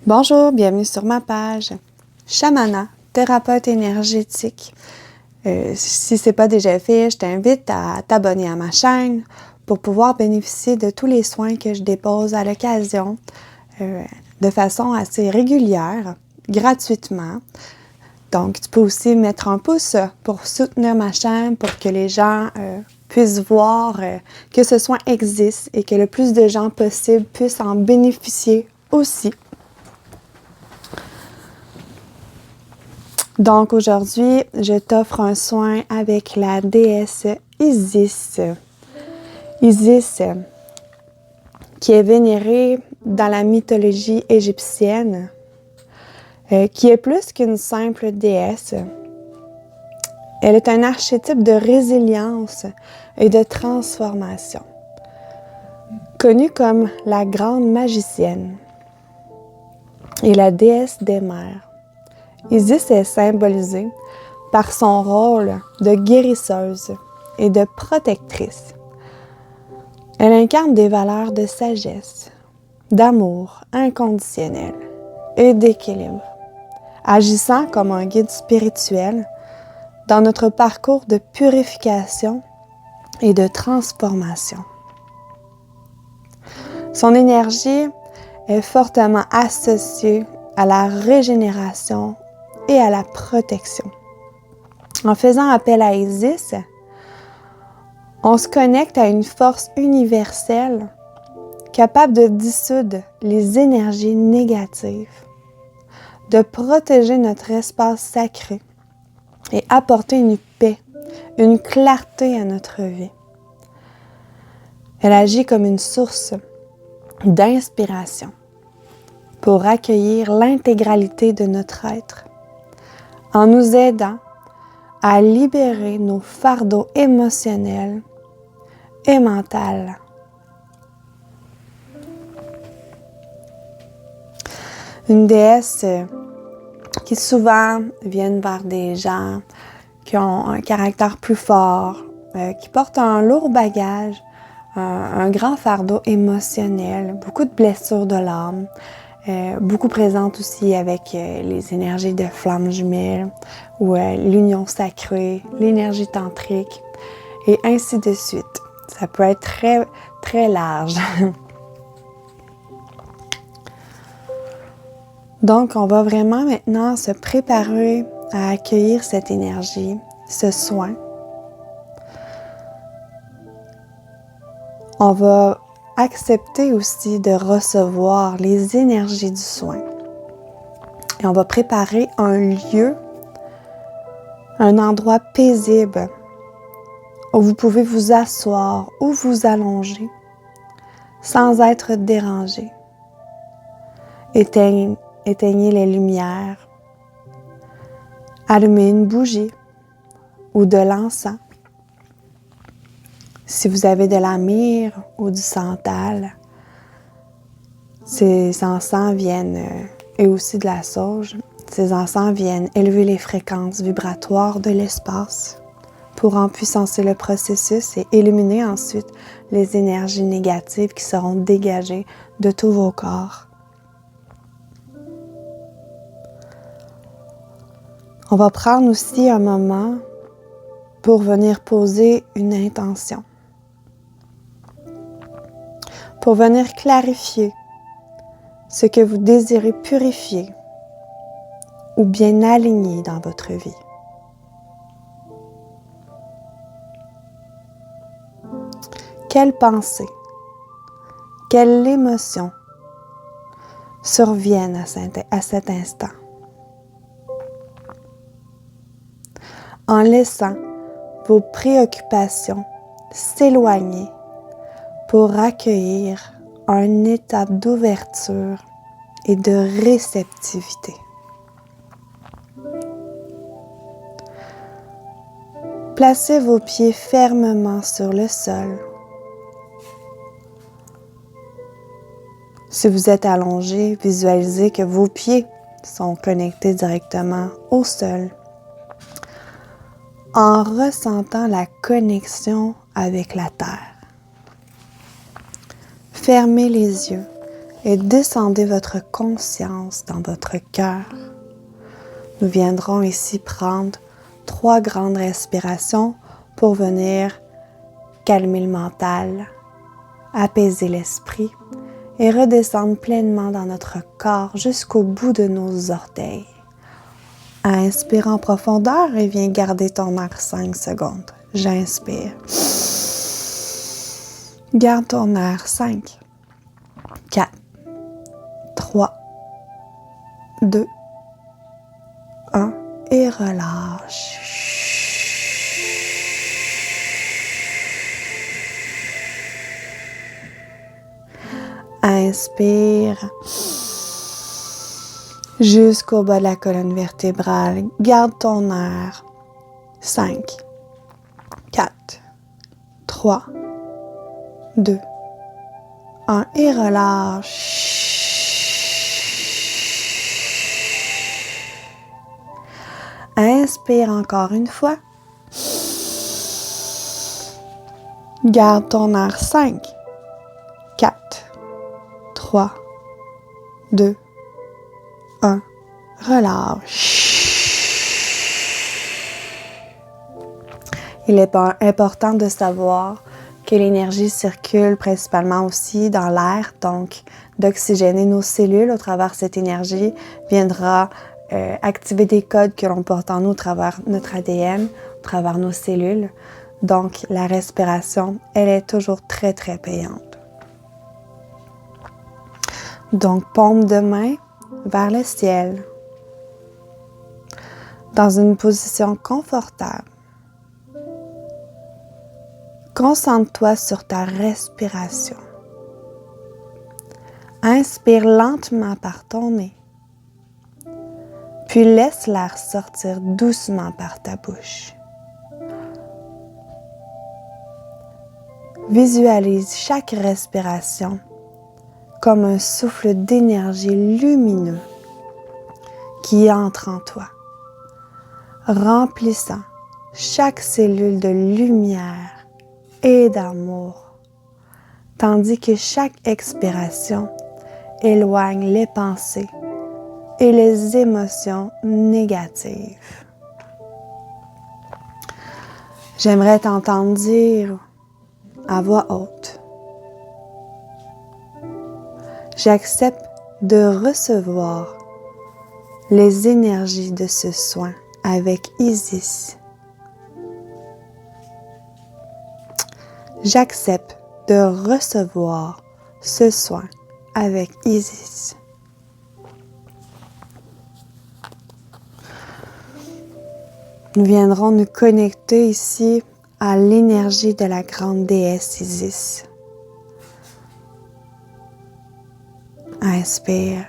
Bonjour, bienvenue sur ma page. Shamana, thérapeute énergétique. Si ce n'est pas déjà fait, je t'invite à t'abonner à ma chaîne pour pouvoir bénéficier de tous les soins que je dépose à l'occasion de façon assez régulière, gratuitement. Donc, tu peux aussi mettre un pouce pour soutenir ma chaîne pour que les gens puissent voir que ce soin existe et que le plus de gens possible puissent en bénéficier aussi. Donc aujourd'hui, je t'offre un soin avec la déesse Isis. Isis, qui est vénérée dans la mythologie égyptienne, qui est plus qu'une simple déesse. Elle est un archétype de résilience et de transformation, connue comme la grande magicienne et la déesse des mers. Isis est symbolisée par son rôle de guérisseuse et de protectrice. Elle incarne des valeurs de sagesse, d'amour inconditionnel et d'équilibre, agissant comme un guide spirituel dans notre parcours de purification et de transformation. Son énergie est fortement associée à la régénération et à la protection. En faisant appel à Isis, on se connecte à une force universelle capable de dissoudre les énergies négatives, de protéger notre espace sacré et apporter une paix, une clarté à notre vie. Elle agit comme une source d'inspiration pour accueillir l'intégralité de notre être, en nous aidant à libérer nos fardeaux émotionnels et mentaux. Une déesse qui souvent vient vers des gens qui ont un caractère plus fort, qui portent un lourd bagage, un grand fardeau émotionnel, beaucoup de blessures de l'âme, beaucoup présente aussi avec les énergies de flammes jumelles ou l'union sacrée, l'énergie tantrique et ainsi de suite. Ça peut être très, très large. Donc, on va vraiment maintenant se préparer à accueillir cette énergie, ce soin. On va accepter aussi de recevoir les énergies du soin. Et on va préparer un lieu, un endroit paisible où vous pouvez vous asseoir ou vous allonger sans être dérangé. Éteignez les lumières, allumez une bougie ou de l'encens. Si vous avez de la myrrhe ou du santal, ces encens viennent, et aussi de la sauge, ces encens viennent élever les fréquences vibratoires de l'espace pour empuissancer le processus et éliminer ensuite les énergies négatives qui seront dégagées de tous vos corps. On va prendre aussi un moment pour venir poser une intention, pour venir clarifier ce que vous désirez purifier ou bien aligner dans votre vie. Quelle pensée, quelle émotion surviennent à cet instant? En laissant vos préoccupations s'éloigner pour accueillir un état d'ouverture et de réceptivité. Placez vos pieds fermement sur le sol. Si vous êtes allongé, visualisez que vos pieds sont connectés directement au sol, en ressentant la connexion avec la terre. Fermez les yeux et descendez votre conscience dans votre cœur. Nous viendrons ici prendre 3 grandes respirations pour venir calmer le mental, apaiser l'esprit et redescendre pleinement dans notre corps jusqu'au bout de nos orteils. Inspire en profondeur et viens garder ton air 5 secondes. J'inspire. Garde ton air 5, 4, 3, 2, 1 et relâche. Inspire jusqu'au bas de la colonne vertébrale. Garde ton air. 5, 4, 3, 2, 1 et relâche. Inspire encore une fois. Garde ton air 5, 4, 3, 2, 1. Relâche. Il est important de savoir que l'énergie circule principalement aussi dans l'air, donc d'oxygéner nos cellules au travers cette énergie viendra activer des codes que l'on porte en nous au travers notre ADN, au travers nos cellules. Donc la respiration, elle est toujours très très payante. Donc paume de main vers le ciel, dans une position confortable. Concentre-toi sur ta respiration. Inspire lentement par ton nez, puis laisse l'air sortir doucement par ta bouche. Visualise chaque respiration comme un souffle d'énergie lumineux qui entre en toi, remplissant chaque cellule de lumière et d'amour, tandis que chaque expiration éloigne les pensées et les émotions négatives. J'aimerais t'entendre dire à voix haute: j'accepte de recevoir les énergies de ce soin avec Isis. J'accepte de recevoir ce soin avec Isis. Nous viendrons nous connecter ici à l'énergie de la grande déesse Isis. Inspire.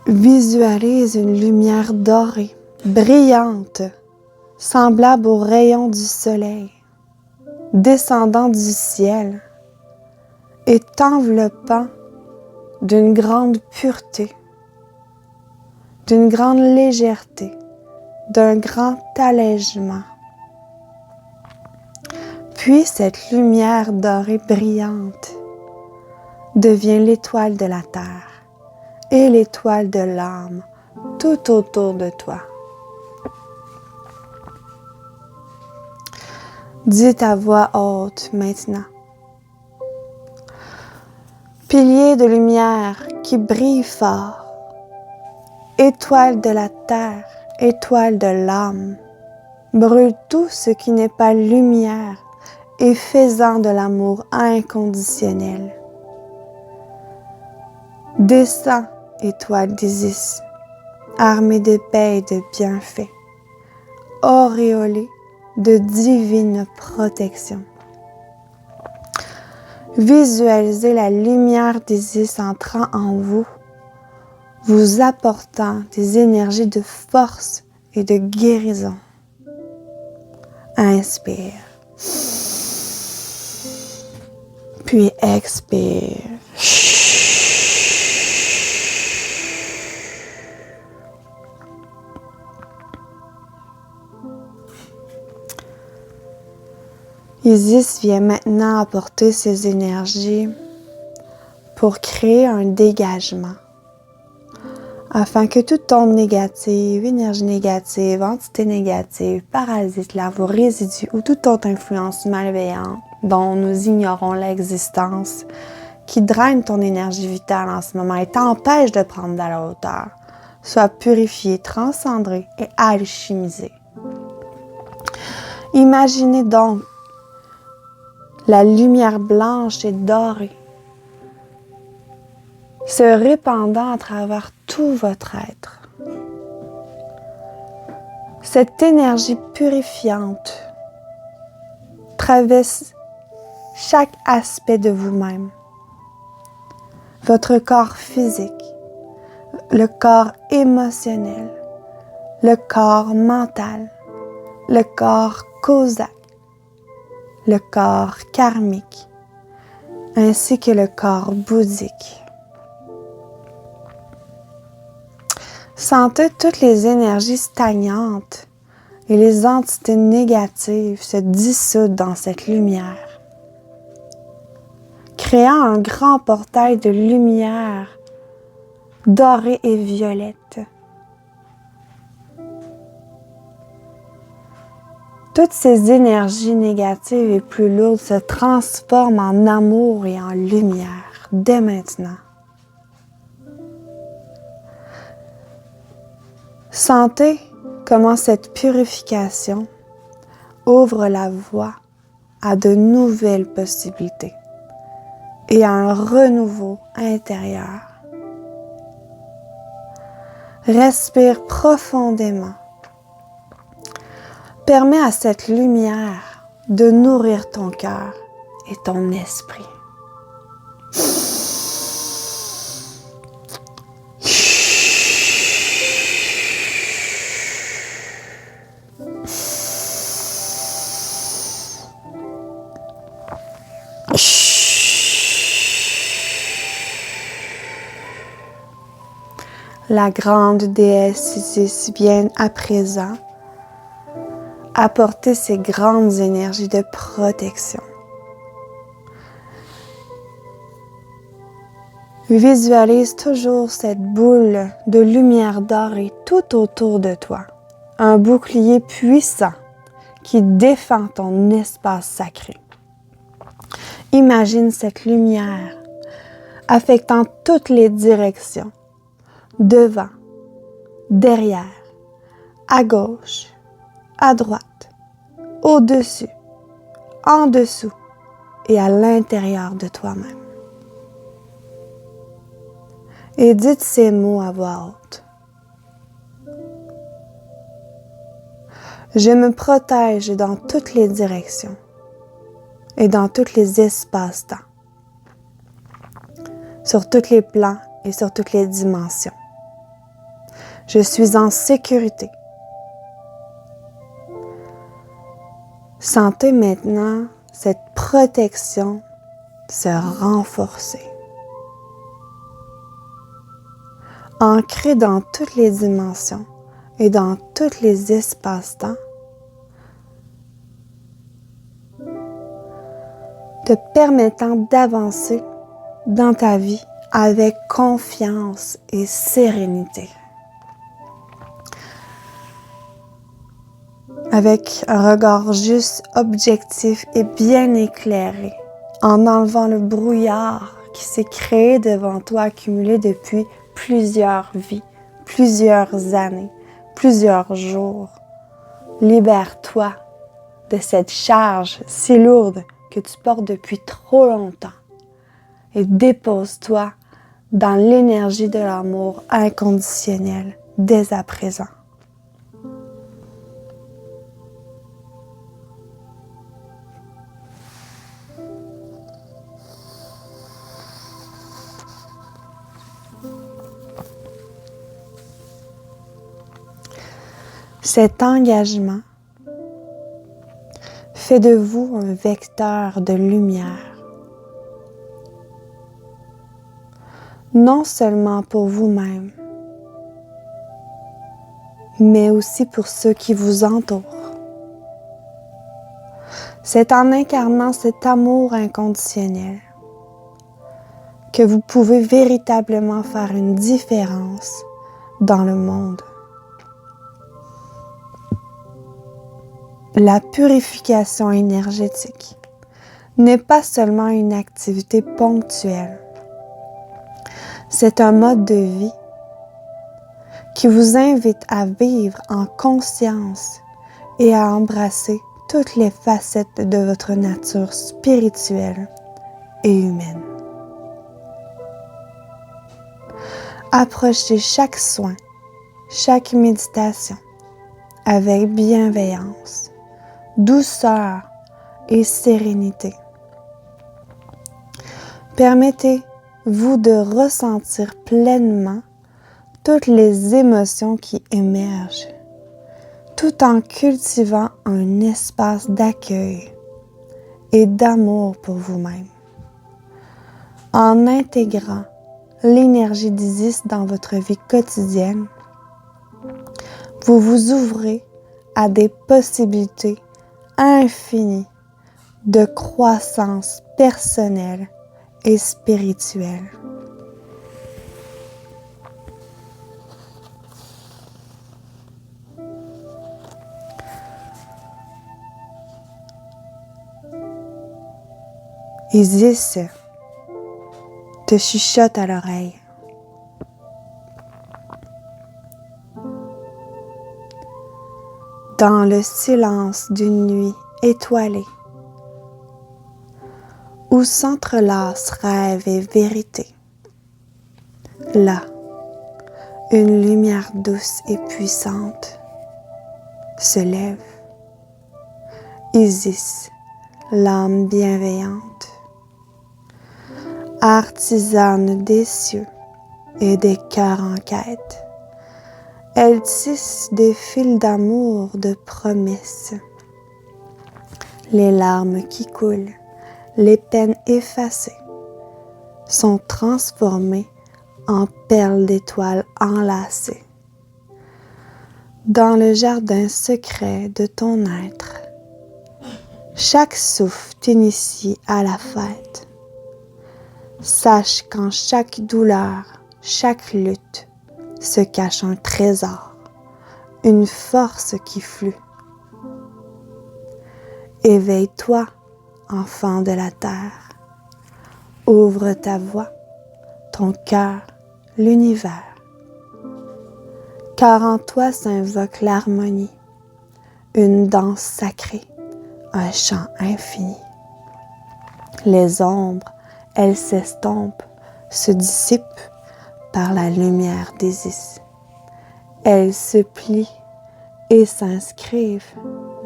Visualise une lumière dorée, brillante, semblable aux rayons du soleil, descendant du ciel et t'enveloppant d'une grande pureté, d'une grande légèreté, d'un grand allègement. Puis cette lumière dorée brillante devient l'étoile de la terre et l'étoile de l'âme tout autour de toi. Dis à voix haute maintenant: pilier de lumière qui brille fort, étoile de la terre, étoile de l'âme, brûle tout ce qui n'est pas lumière et fais-en de l'amour inconditionnel. Descends, étoile d'Isis, armée de paix et de bienfaits, auréolée de divine protection. Visualisez la lumière d'Isis entrant en vous, vous apportant des énergies de force et de guérison. Inspire. Puis expire. Isis vient maintenant apporter ses énergies pour créer un dégagement afin que toute onde négative, énergie négative, entité négative, parasite, larve, résidus ou toute autre influence malveillante dont nous ignorons l'existence qui draine ton énergie vitale en ce moment et t'empêche de prendre de la hauteur, soit purifiée, transcendée et alchimisée. Imaginez donc la lumière blanche et dorée se répandant à travers tout votre être. Cette énergie purifiante traverse chaque aspect de vous-même. Votre corps physique, le corps émotionnel, le corps mental, le corps causaque, le corps karmique, ainsi que le corps bouddhique. Sentez toutes les énergies stagnantes et les entités négatives se dissoudre dans cette lumière, créant un grand portail de lumière dorée et violette. Toutes ces énergies négatives et plus lourdes se transforment en amour et en lumière dès maintenant. Sentez comment cette purification ouvre la voie à de nouvelles possibilités et à un renouveau intérieur. Respire profondément. Permets à cette lumière de nourrir ton cœur et ton esprit. La grande déesse Isis vient à présent apporter ses grandes énergies de protection. Visualise toujours cette boule de lumière dorée tout autour de toi, un bouclier puissant qui défend ton espace sacré. Imagine cette lumière affectant toutes les directions, devant, derrière, à gauche, à droite, au-dessus, en dessous et à l'intérieur de toi-même. Et dites ces mots à voix haute. Je me protège dans toutes les directions et dans tous les espaces-temps, sur tous les plans et sur toutes les dimensions. Je suis en sécurité. Sentez maintenant cette protection se renforcer. Ancrée dans toutes les dimensions et dans tous les espaces-temps, te permettant d'avancer dans ta vie avec confiance et sérénité. Avec un regard juste, objectif et bien éclairé, en enlevant le brouillard qui s'est créé devant toi, accumulé depuis plusieurs vies, plusieurs années, plusieurs jours. Libère-toi de cette charge si lourde que tu portes depuis trop longtemps et dépose-toi dans l'énergie de l'amour inconditionnel dès à présent. Cet engagement fait de vous un vecteur de lumière, non seulement pour vous-même, mais aussi pour ceux qui vous entourent. C'est en incarnant cet amour inconditionnel que vous pouvez véritablement faire une différence dans le monde. La purification énergétique n'est pas seulement une activité ponctuelle. C'est un mode de vie qui vous invite à vivre en conscience et à embrasser toutes les facettes de votre nature spirituelle et humaine. Approchez chaque soin, chaque méditation avec bienveillance, douceur et sérénité. Permettez-vous de ressentir pleinement toutes les émotions qui émergent, tout en cultivant un espace d'accueil et d'amour pour vous-même. En intégrant l'énergie d'Isis dans votre vie quotidienne, vous vous ouvrez à des possibilités infinies de croissance personnelle et spirituelle. Isis te chuchote à l'oreille. Dans le silence d'une nuit étoilée, où s'entrelacent rêve et vérité, là, une lumière douce et puissante se lève. Isis, l'âme bienveillante, artisane des cieux et des cœurs en quête, elle tisse des fils d'amour, de promesses. Les larmes qui coulent, les peines effacées, sont transformées en perles d'étoiles enlacées. Dans le jardin secret de ton être, chaque souffle t'initie à la fête. Sache qu'en chaque douleur, chaque lutte, se cache un trésor, une force qui flue. Éveille-toi, enfant de la terre. Ouvre ta voix, ton cœur, l'univers. Car en toi s'invoque l'harmonie, une danse sacrée, un chant infini. Les ombres, elles s'estompent, se dissipent par la lumière d'Isis. Elles se plient et s'inscrivent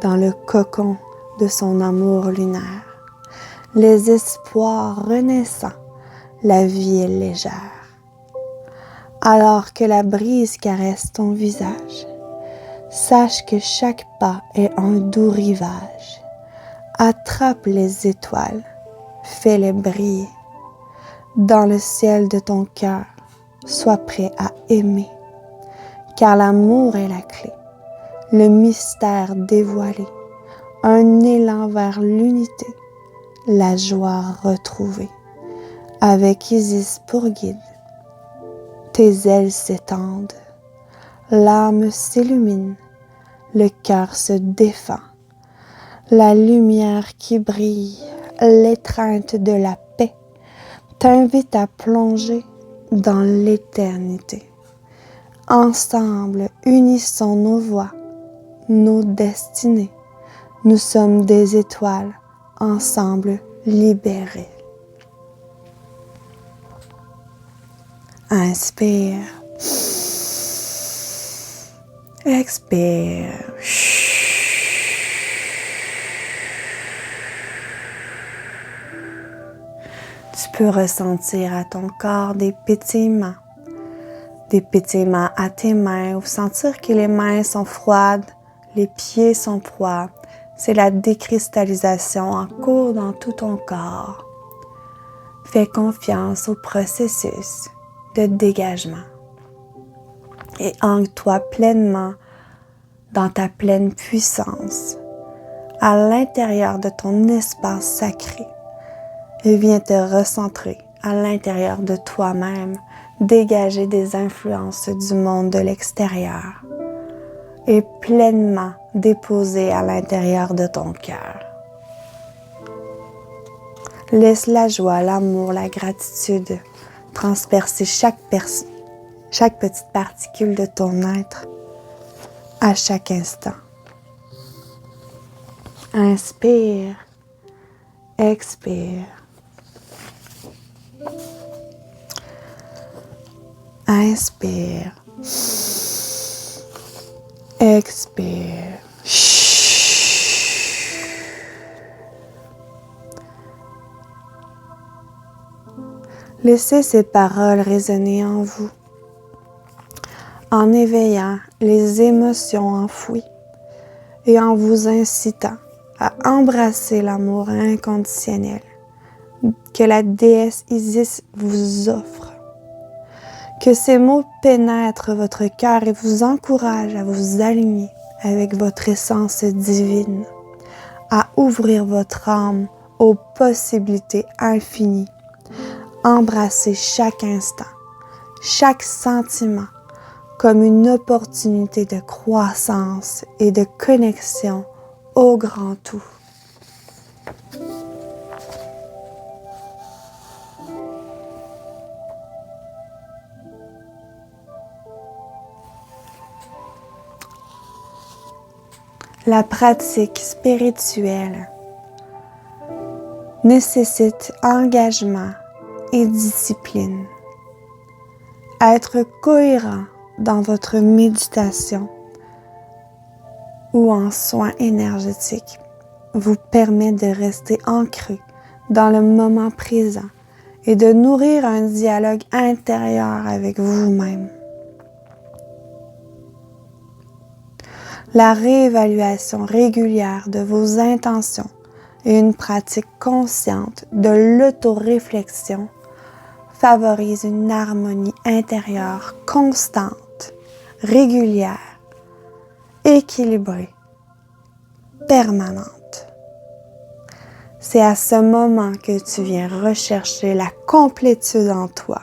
dans le cocon de son amour lunaire. Les espoirs renaissants, la vie est légère. Alors que la brise caresse ton visage, sache que chaque pas est un doux rivage. Attrape les étoiles, fais-les briller. Dans le ciel de ton cœur, sois prêt à aimer, car l'amour est la clé, le mystère dévoilé, un élan vers l'unité, la joie retrouvée. Avec Isis pour guide, tes ailes s'étendent, l'âme s'illumine, le cœur se défend. La lumière qui brille, l'étreinte de la paix, t'invite à plonger dans l'éternité. Ensemble, unissons nos voix, nos destinées. Nous sommes des étoiles, ensemble libérées. Inspire. Expire. Tu peux ressentir à ton corps des pétillements à tes mains ou sentir que les mains sont froides, les pieds sont froids. C'est la décristallisation en cours dans tout ton corps. Fais confiance au processus de dégagement et ancre-toi pleinement dans ta pleine puissance à l'intérieur de ton espace sacré et viens te recentrer à l'intérieur de toi-même, dégager des influences du monde de l'extérieur et pleinement déposer à l'intérieur de ton cœur. Laisse la joie, l'amour, la gratitude transpercer chaque petite particule de ton être à chaque instant. Inspire, expire. Inspire, expire. Laissez ces paroles résonner en vous, en éveillant les émotions enfouies et en vous incitant à embrasser l'amour inconditionnel que la déesse Isis vous offre. Que ces mots pénètrent votre cœur et vous encouragent à vous aligner avec votre essence divine, à ouvrir votre âme aux possibilités infinies. Embrassez chaque instant, chaque sentiment comme une opportunité de croissance et de connexion au grand tout. La pratique spirituelle nécessite engagement et discipline. Être cohérent dans votre méditation ou en soins énergétiques vous permet de rester ancré dans le moment présent et de nourrir un dialogue intérieur avec vous-même. La réévaluation régulière de vos intentions et une pratique consciente de l'autoréflexion favorise une harmonie intérieure constante, régulière, équilibrée, permanente. C'est à ce moment que tu viens rechercher la complétude en toi,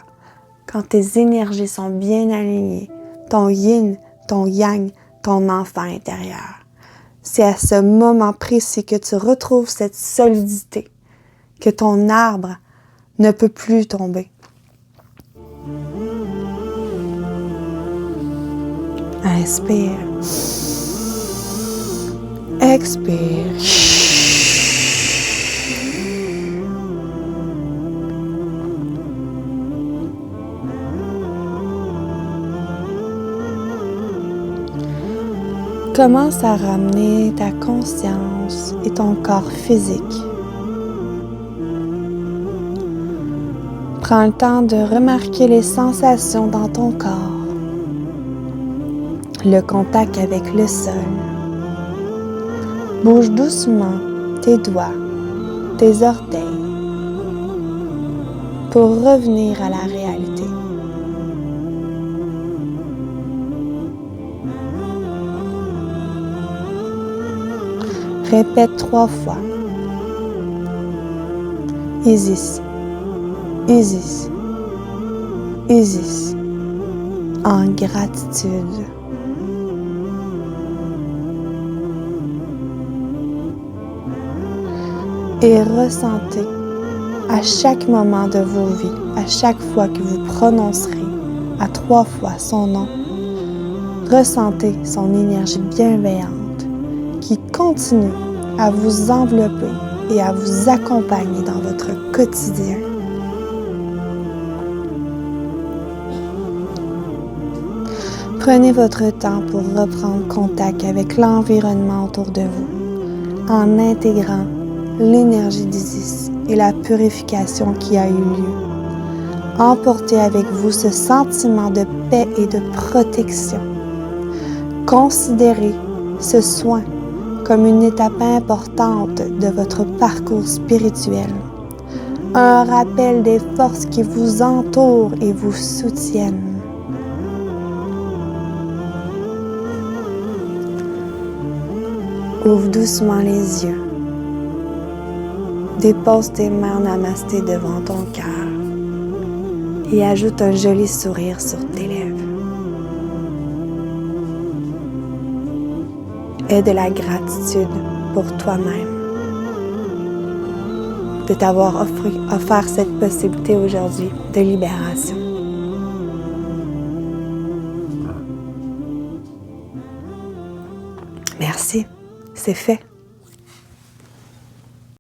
quand tes énergies sont bien alignées, ton yin, ton yang, ton enfant intérieur. C'est à ce moment précis que tu retrouves cette solidité, que ton arbre ne peut plus tomber. Inspire. Expire. Commence à ramener ta conscience et ton corps physique. Prends le temps de remarquer les sensations dans ton corps, le contact avec le sol. Bouge doucement tes doigts, tes orteils, pour revenir à la réalité. Répète 3 fois. Isis, Isis, Isis, en gratitude. Et ressentez à chaque moment de vos vies, à chaque fois que vous prononcerez à 3 fois son nom, ressentez son énergie bienveillante qui continue à vous envelopper et à vous accompagner dans votre quotidien. Prenez votre temps pour reprendre contact avec l'environnement autour de vous, en intégrant l'énergie d'Isis et la purification qui a eu lieu. Emportez avec vous ce sentiment de paix et de protection. Considérez ce soin comme une étape importante de votre parcours spirituel. Un rappel des forces qui vous entourent et vous soutiennent. Ouvre doucement les yeux. Dépose tes mains en namasté devant ton cœur. et ajoute un joli sourire sur tes lèvres. Aie de la gratitude pour toi-même de t'avoir offert cette possibilité aujourd'hui de libération. Merci, c'est fait.